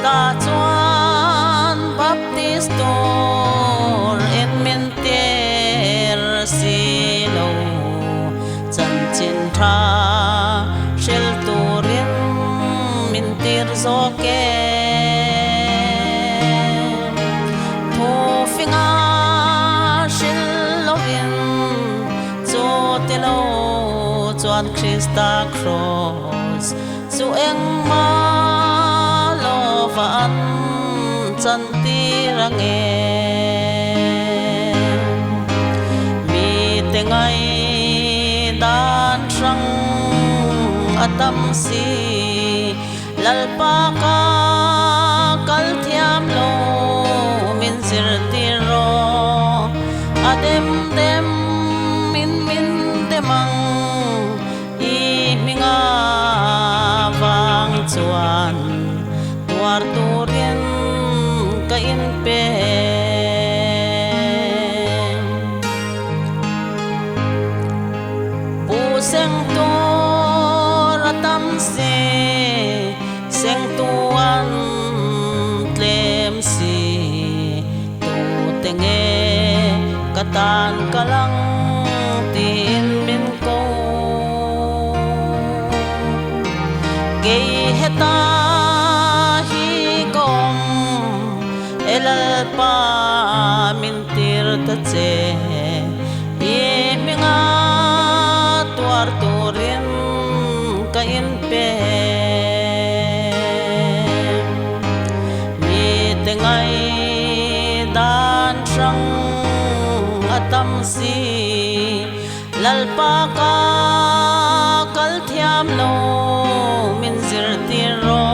ta chuan baptistor en min ter silo chan chin tha shel turin min tir zo ke thu finga shil lovin zo tilo chuan Krista cross su eng ma lo va an chan ti rang e mi te ngai dan sang atam si lalpa ka kal thiam lo min zir ti ro adem dem min demang i minga wang chuan tuar turin ka in pe pu seng to ratam se seng tuan tlem si tu tenge katan kalang tin min ko gay heta hi gom elal pa min tir ta che i minga tuar turin ka in pe mi te ngai dan sang atam si lalpa ka kal thiam lo min zir ti ro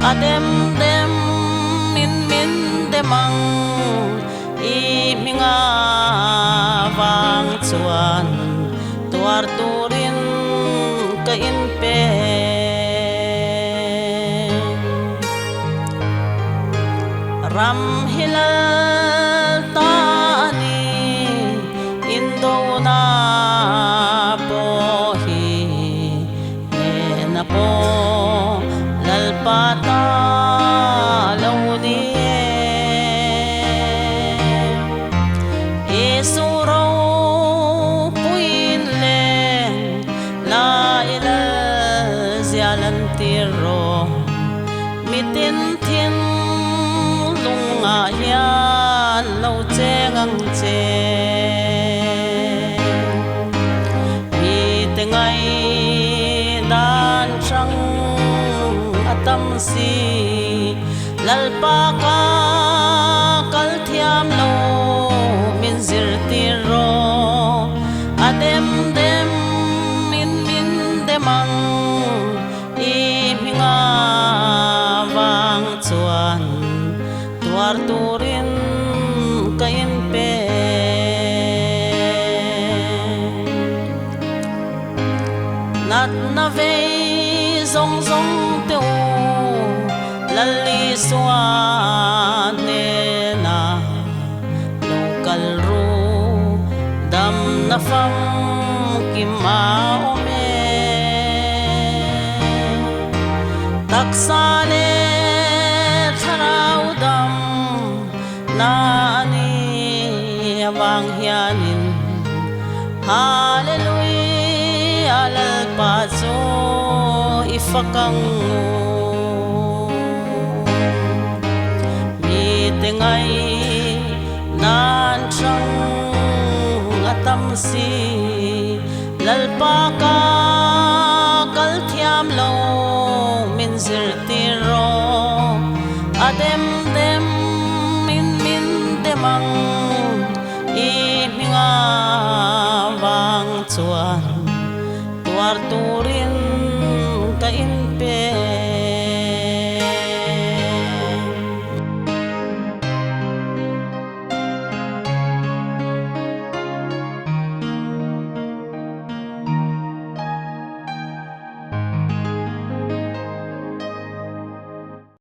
adem dem min demang i minga wang chuan tuar turin ka in pe ram hilal ta ani indo na po hi na po lalpa ta lo ni isuro puin len la ilal zialan tiro mitin tin lunga yan lo chengang che mi te ngai dan sang atam si lalpa ka kal thiam lo min zir ti ro adem dem min demang i minga wang chuan tuar turin ka in pe nat na ve zong zong teu lalli suan ne na lokal ru dam na fam ki ma ome taksale tharau dam na ani awang hianin hallelujah lalpa zo ifakang mi te ngai nan sang atam si lalpa ka kal thiam lo min zir ti ro adem dem min demang i minga wang chuan